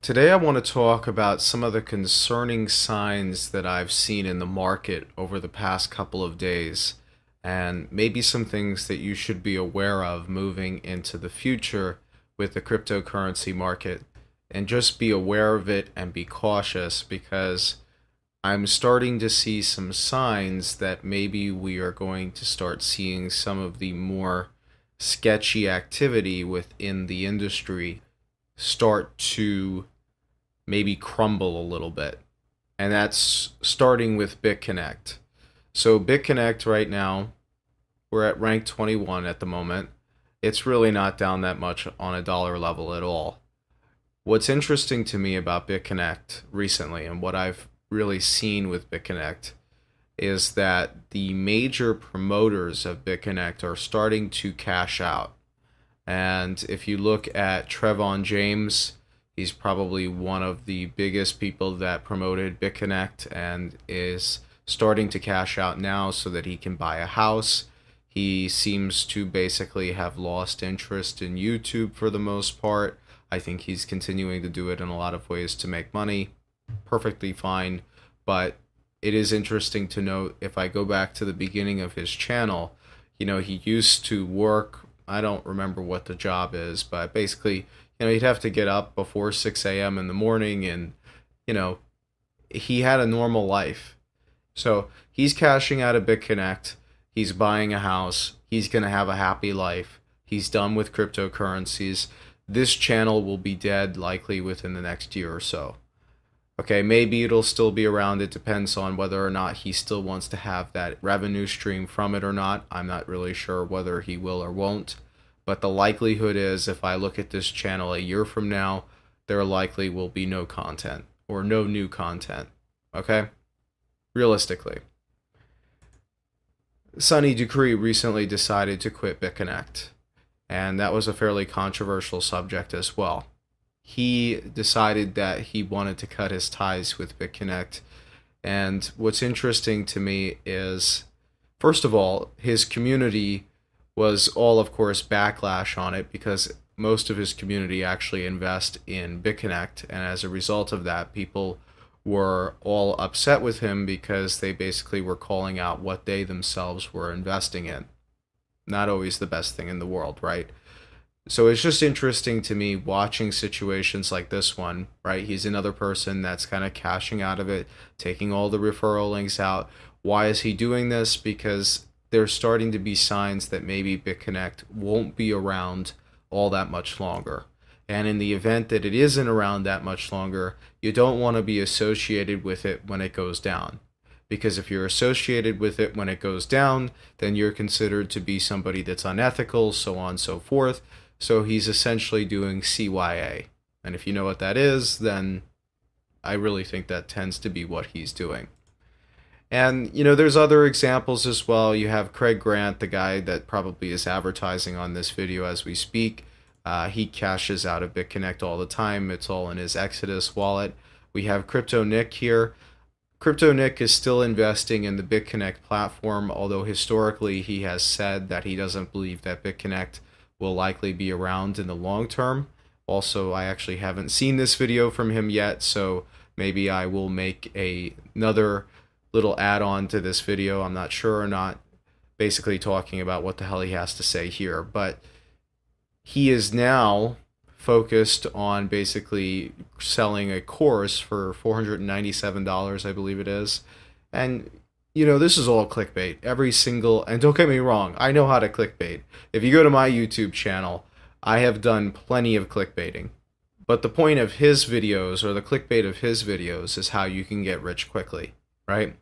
Today, I want to talk about some of the concerning signs that I've seen in the market over the past couple of days, and maybe some things that you should be aware of moving into the future with the cryptocurrency market. And just be aware of it and be cautious because I'm starting to see some signs that maybe we are going to start seeing some of the more sketchy activity within the industry start to maybe crumble a little bit. And that's starting with BitConnect. So BitConnect right now, we're at rank 21 at the moment. It's really not down that much on a dollar level at all. What's interesting to me about BitConnect recently and what I've really seen with BitConnect is that the major promoters of BitConnect are starting to cash out. And if you look at Trevon James, he's probably one of the biggest people that promoted BitConnect and is starting to cash out now so that he can buy a house. He seems to basically have lost interest in YouTube for the most part. I think he's continuing to do it in a lot of ways to make money. Perfectly fine. But it is interesting to note, if I go back to the beginning of his channel, he used to work, I don't remember what the job is, but basically, he'd have to get up before 6 a.m. in the morning and, he had a normal life. So he's cashing out of BitConnect. He's buying a house. He's going to have a happy life. He's done with cryptocurrencies. This channel will be dead likely within the next year or so. Okay, maybe it'll still be around. It depends on whether or not he still wants to have that revenue stream from it or not. I'm not really sure whether he will or won't. But the likelihood is, if I look at this channel a year from now, there likely will be no content or no new content. Okay? Realistically. Sonny Decree recently decided to quit BitConnect, and that was a fairly controversial subject as well. He decided that he wanted to cut his ties with BitConnect, and what's interesting to me is, first of all, his community was all, of course, backlash on it because most of his community actually invest in BitConnect, and as a result of that, people were all upset with him because they basically were calling out what they themselves were investing in. Not always the best thing in the world, right? So it's just interesting to me watching situations like this one, right? He's another person that's kind of cashing out of it, taking all the referral links out. Why is he doing this? Because there's starting to be signs that maybe BitConnect won't be around all that much longer. And in the event that it isn't around that much longer, you don't want to be associated with it when it goes down. Because if you're associated with it when it goes down, then you're considered to be somebody that's unethical, so on and so forth. So he's essentially doing CYA. And if you know what that is, then I really think that tends to be what he's doing. And, there's other examples as well. You have Craig Grant, the guy that probably is advertising on this video as we speak. He cashes out of BitConnect all the time. It's all in his Exodus wallet. We have Crypto Nick here. Crypto Nick is still investing in the BitConnect platform, although historically he has said that he doesn't believe that BitConnect will likely be around in the long term. Also, I actually haven't seen this video from him yet, so maybe I will make another little add-on to this video. I'm not sure or not, basically talking about what the hell he has to say here. But he is now focused on basically selling a course for $497, I believe it is. And this is all clickbait. And don't get me wrong, I know how to clickbait. If you go to my YouTube channel, I have done plenty of clickbaiting. But the point of his videos, or the clickbait of his videos, is how you can get rich quickly, right?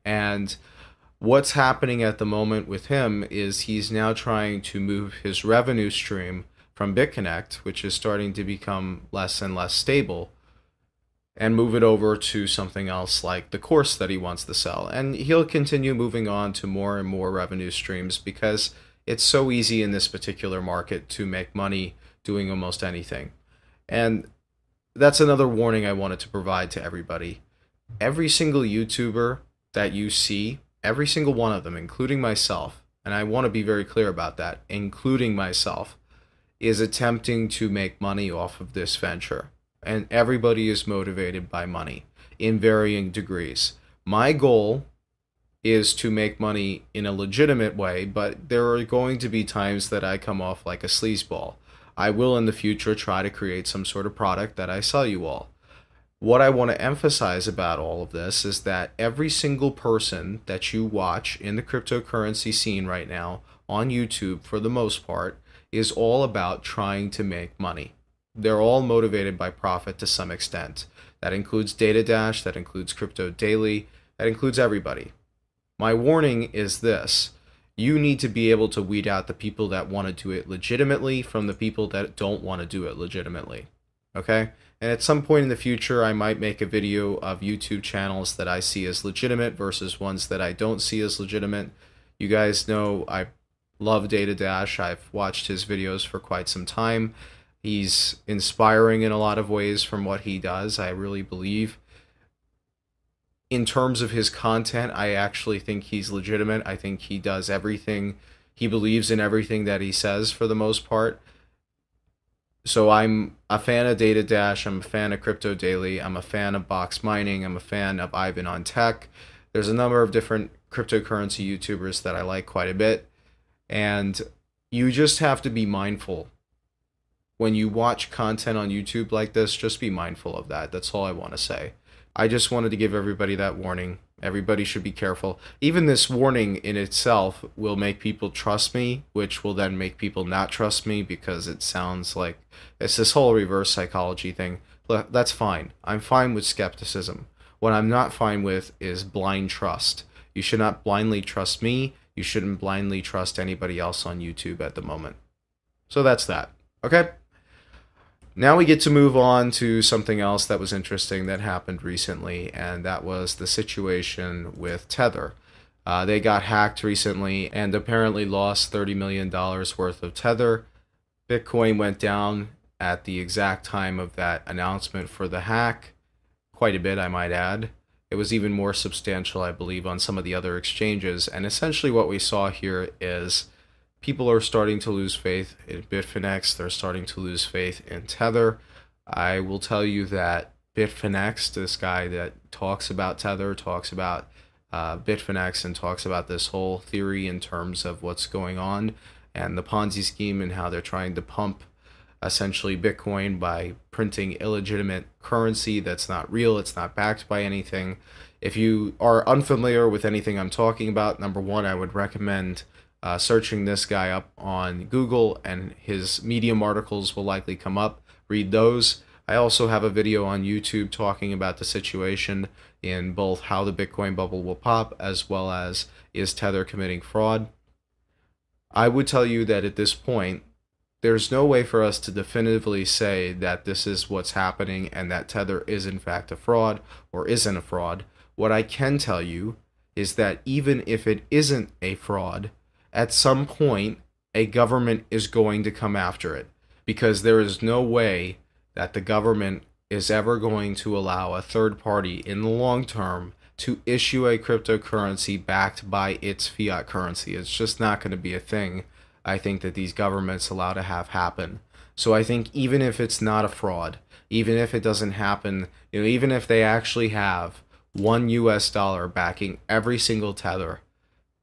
And what's happening at the moment with him is he's now trying to move his revenue stream from BitConnect, which is starting to become less and less stable, and move it over to something else like the course that he wants to sell. And he'll continue moving on to more and more revenue streams because it's so easy in this particular market to make money doing almost anything. And that's another warning I wanted to provide to everybody. Every single YouTuber that you see, every single one of them, including myself, and I want to be very clear about that, including myself, is attempting to make money off of this venture. and everybody is motivated by money in varying degrees. My goal is to make money in a legitimate way, but there are going to be times that I come off like a sleazeball. I will in the future try to create some sort of product that I sell you all. What I want to emphasize about all of this is that every single person that you watch in the cryptocurrency scene right now on YouTube, for the most part, is all about trying to make money. They're all motivated by profit to some extent. That includes Data Dash, that includes Crypto Daily, that includes everybody. My warning is this: you need to be able to weed out the people that want to do it legitimately from the people that don't want to do it legitimately. Okay? And at some point in the future, I might make a video of YouTube channels that I see as legitimate versus ones that I don't see as legitimate. You guys know I love Data Dash. I've watched his videos for quite some time. He's inspiring in a lot of ways from what he does, I really believe. In terms of his content, I actually think he's legitimate. I think he does everything. He believes in everything that he says for the most part. So I'm a fan of Data Dash. I'm a fan of Crypto Daily. I'm a fan of Box Mining. I'm a fan of Ivan on Tech. There's a number of different cryptocurrency YouTubers that I like quite a bit. And you just have to be mindful. When you watch content on YouTube like this, just be mindful of that. That's all I want to say. I just wanted to give everybody that warning. Everybody should be careful. Even this warning in itself will make people trust me, which will then make people not trust me because it sounds like it's this whole reverse psychology thing. Look, that's fine. I'm fine with skepticism. What I'm not fine with is blind trust. You should not blindly trust me. You shouldn't blindly trust anybody else on YouTube at the moment. So that's that. Okay? Now we get to move on to something else that was interesting that happened recently, and that was the situation with Tether. They got hacked recently and apparently lost $30 million worth of Tether. Bitcoin went down at the exact time of that announcement for the hack. Quite a bit, I might add. It was even more substantial, I believe, on some of the other exchanges. And essentially what we saw here is people are starting to lose faith in Bitfinex. They're starting to lose faith in Tether. I will tell you that Bitfinex, this guy that talks about Tether, talks about Bitfinex, and talks about this whole theory in terms of what's going on and the Ponzi scheme and how they're trying to pump essentially Bitcoin by printing illegitimate currency that's not real, it's not backed by anything. If you are unfamiliar with anything I'm talking about, number one, I would recommend searching this guy up on Google, and his Medium articles will likely come up. Read those. I also have a video on YouTube talking about the situation in both how the Bitcoin bubble will pop as well as is Tether committing fraud. I would tell you that at this point, there's no way for us to definitively say that this is what's happening and that Tether is in fact a fraud or isn't a fraud. What I can tell you is that even if it isn't a fraud, at some point, a government is going to come after it, because there is no way that the government is ever going to allow a third party in the long term to issue a cryptocurrency backed by its fiat currency. It's just not going to be a thing, I think, that these governments allow to have happen. So I think even if it's not a fraud, even if it doesn't happen, even if they actually have $1 backing every single Tether,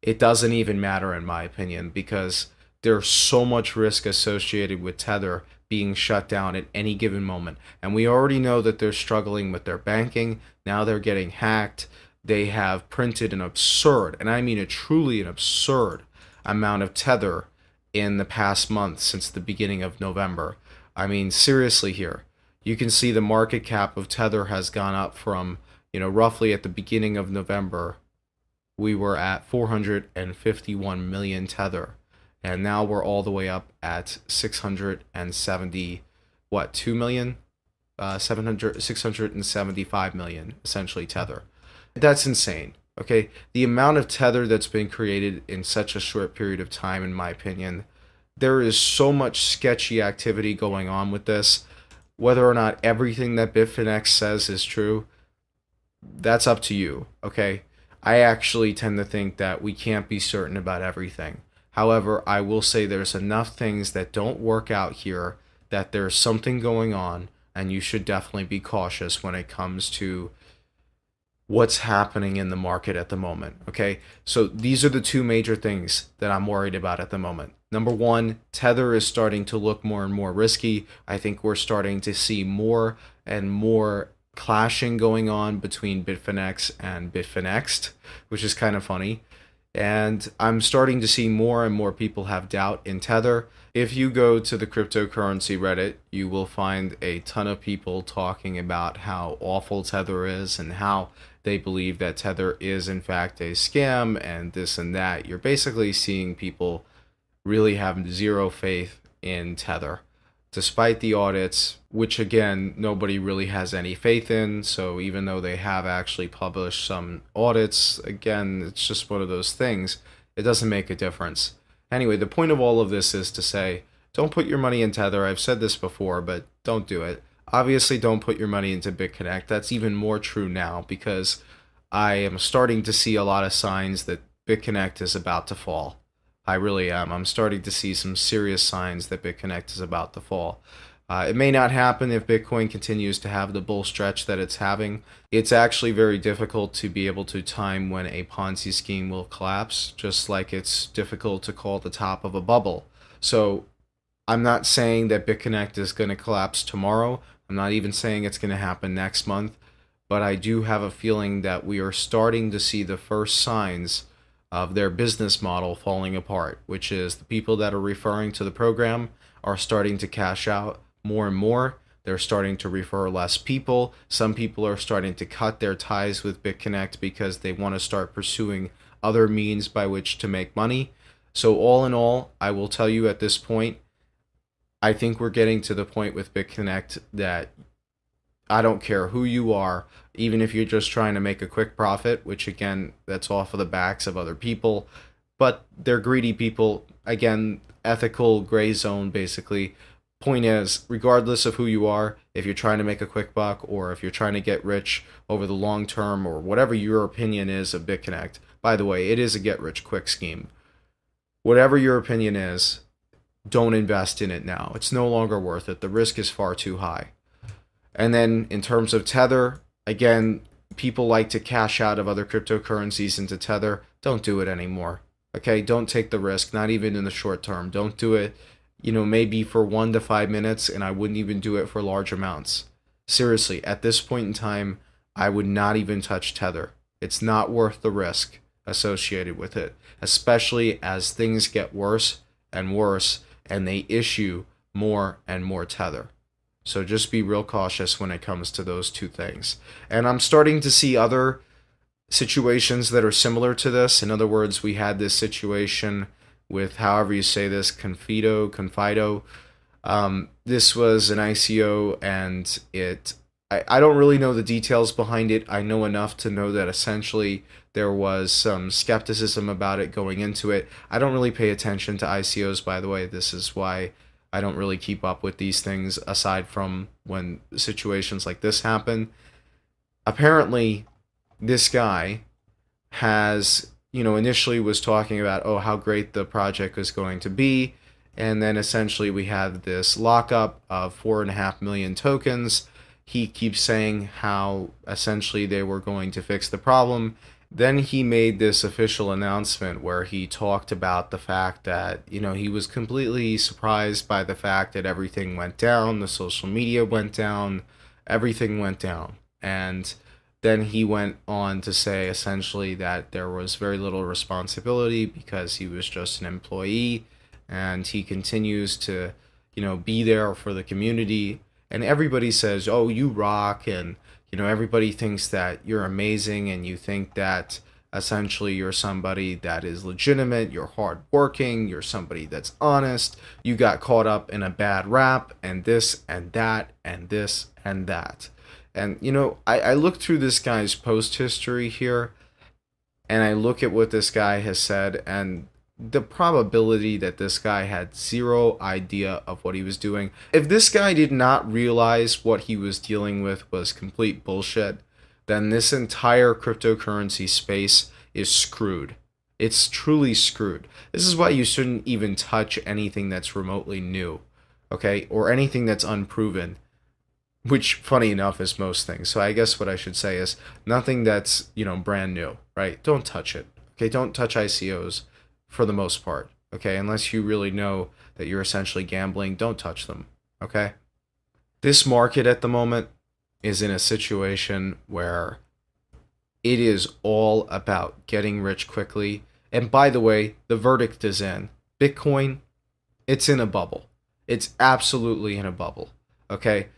it doesn't even matter in my opinion, because there's so much risk associated with Tether being shut down at any given moment. And we already know that they're struggling with their banking. Now they're getting hacked. They have printed an absurd, and I mean a truly an absurd amount of Tether in the past month since the beginning of November. I mean, seriously here. You can see the market cap of Tether has gone up from, roughly at the beginning of November, we were at 451 million Tether. And now we're all the way up at 670, 2 million? 675 million, essentially, Tether. That's insane, okay? The amount of Tether that's been created in such a short period of time, in my opinion, there is so much sketchy activity going on with this. Whether or not everything that Bitfinex says is true, that's up to you, okay? I actually tend to think that we can't be certain about everything. However, I will say there's enough things that don't work out here that there's something going on, and you should definitely be cautious when it comes to what's happening in the market at the moment. Okay, so these are the two major things that I'm worried about at the moment. Number one, Tether is starting to look more and more risky. I think we're starting to see more and more clashing going on between Bitfinex and Bitfinext, which is kind of funny. And I'm starting to see more and more people have doubt in Tether. If you go to the cryptocurrency Reddit, you will find a ton of people talking about how awful Tether is and how they believe that Tether is in fact a scam and this and that. You're basically seeing people really have zero faith in Tether, despite the audits, which again, nobody really has any faith in. So even though they have actually published some audits, again, it's just one of those things. It doesn't make a difference. Anyway, the point of all of this is to say, don't put your money in Tether. I've said this before, but don't do it. Obviously, don't put your money into BitConnect. That's even more true now because I am starting to see a lot of signs that BitConnect is about to fall. I really am. I'm starting to see some serious signs that BitConnect is about to fall. It may not happen if Bitcoin continues to have the bull stretch that it's having. It's actually very difficult to be able to time when a Ponzi scheme will collapse, just like it's difficult to call the top of a bubble. So I'm not saying that BitConnect is going to collapse tomorrow. I'm not even saying it's going to happen next month. But I do have a feeling that we are starting to see the first signs of their business model falling apart, which is the people that are referring to the program are starting to cash out more and more. They're starting to refer less people. Some people are starting to cut their ties with BitConnect because they want to start pursuing other means by which to make money. So all in all, I will tell you at this point, I think we're getting to the point with BitConnect that I don't care who you are, even if you're just trying to make a quick profit, which again, that's off of the backs of other people, but they're greedy people. Again, ethical gray zone, basically. Point is, regardless of who you are, if you're trying to make a quick buck or if you're trying to get rich over the long term or whatever your opinion is of BitConnect, by the way, it is a get rich quick scheme. Whatever your opinion is, don't invest in it now. It's no longer worth it. The risk is far too high. And then in terms of Tether, again, people like to cash out of other cryptocurrencies into Tether. Don't do it anymore. Okay, don't take the risk, not even in the short term. Don't do it, maybe for 1 to 5 minutes, and I wouldn't even do it for large amounts. Seriously, at this point in time, I would not even touch Tether. It's not worth the risk associated with it, especially as things get worse and worse and they issue more and more Tether. So just be real cautious when it comes to those two things. And I'm starting to see other situations that are similar to this. In other words, we had this situation with, however you say this, Confido. This was an ICO, and I don't really know the details behind it. I know enough to know that essentially there was some skepticism about it going into it. I don't really pay attention to ICOs, by the way. This is why I don't really keep up with these things aside from when situations like this happen. Apparently, this guy has, initially was talking about, how great the project is going to be. And then essentially we had this lockup of 4.5 million tokens. He keeps saying how essentially they were going to fix the problem. Then he made this official announcement where he talked about the fact that, he was completely surprised by the fact that everything went down, the social media went down, everything went down. And then he went on to say essentially that there was very little responsibility because he was just an employee, and he continues to, be there for the community. And everybody says, "Oh, you rock," and everybody thinks that you're amazing, and you think that essentially you're somebody that is legitimate, you're hardworking, you're somebody that's honest. You got caught up in a bad rap, and this and that, and this and that. And I look through this guy's post history here, and I look at what this guy has said, and the probability that this guy had zero idea of what he was doing. If this guy did not realize what he was dealing with was complete bullshit, then this entire cryptocurrency space is screwed. It's truly screwed. This is why you shouldn't even touch anything that's remotely new, okay? Or anything that's unproven. which funny enough is most things. So I guess what I should say is nothing that's, brand new, right? Don't touch it. Okay, don't touch ICOs for the most part. Okay, unless you really know that you're essentially gambling, don't touch them. Okay? This market at the moment is in a situation where it is all about getting rich quickly. And by the way, the verdict is in. Bitcoin, it's in a bubble. It's absolutely in a bubble. Okay?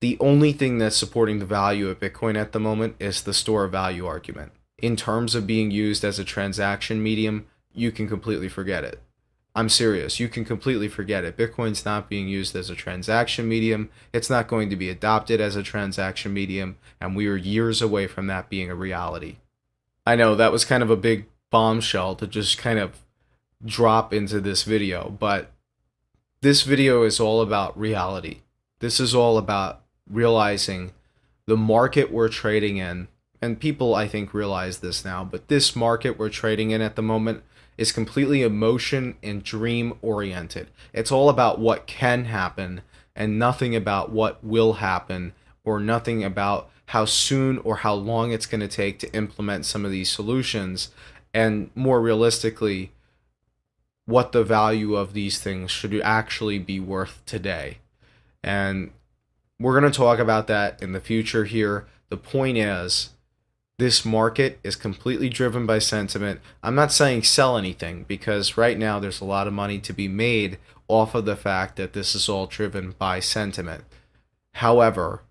The only thing that's supporting the value of Bitcoin at the moment is the store of value argument. In terms of being used as a transaction medium, you can completely forget it. I'm serious. You can completely forget it. Bitcoin's not being used as a transaction medium. It's not going to be adopted as a transaction medium, and we are years away from that being a reality. I know that was kind of a big bombshell to just kind of drop into this video, but this video is all about reality. This is all about realizing the market we're trading in, and people I think realize this now, but this market we're trading in at the moment is completely emotion and dream oriented. It's all about what can happen and nothing about what will happen, or nothing about how soon or how long it's going to take to implement some of these solutions, and more realistically, what the value of these things should actually be worth today. And we're going to talk about that in the future here. The point is, this market is completely driven by sentiment. I'm not saying sell anything, because right now there's a lot of money to be made off of the fact that this is all driven by sentiment. However,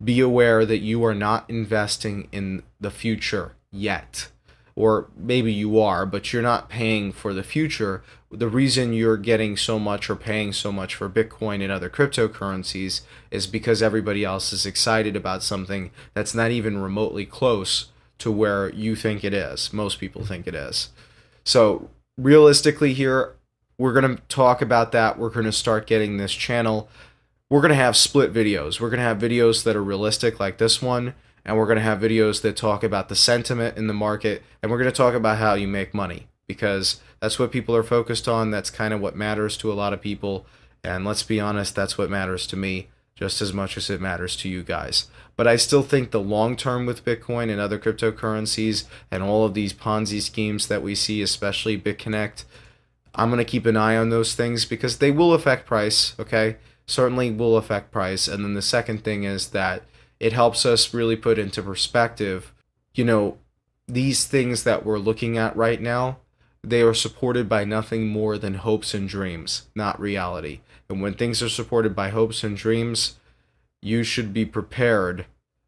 be aware that you are not investing in the future yet. Or maybe you are, but you're not paying for the future. The reason you're getting so much or paying so much for Bitcoin and other cryptocurrencies is because everybody else is excited about something that's not even remotely close to where you think it is. Most people think it is. So realistically here, we're going to talk about that. We're going to start getting this channel. We're going to have split videos. We're going to have videos that are realistic like this one, and we're going to have videos that talk about the sentiment in the market, and we're going to talk about how you make money, because that's what people are focused on. That's kind of what matters to a lot of people, and let's be honest, that's what matters to me just as much as it matters to you guys. But I still think the long term with Bitcoin and other cryptocurrencies and all of these Ponzi schemes that we see, especially BitConnect, I'm going to keep an eye on those things because they will affect price, okay? Certainly will affect price. And then the second thing is that it helps us really put into perspective, these things that we're looking at right now, they are supported by nothing more than hopes and dreams, not reality. And when things are supported by hopes and dreams, you should be prepared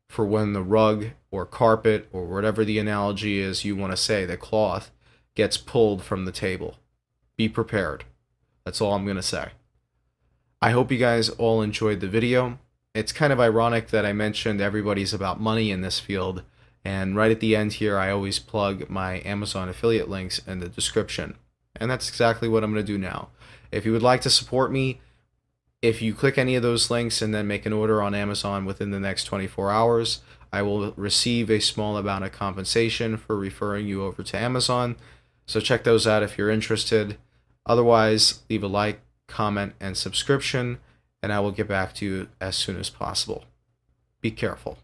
for when the rug or carpet or whatever the analogy is you want to say, the cloth, gets pulled from the table. Be prepared. That's all I'm going to say. I hope you guys all enjoyed the video. It's kind of ironic that I mentioned everybody's about money in this field, and right at the end here I always plug my Amazon affiliate links in the description, and that's exactly what I'm going to do now. If you would like to support me, if you click any of those links and then make an order on Amazon within the next 24 hours, I will receive a small amount of compensation for referring you over to Amazon, so check those out if you're interested. Otherwise, leave a like, comment, and subscription, and I will get back to you as soon as possible. Be careful.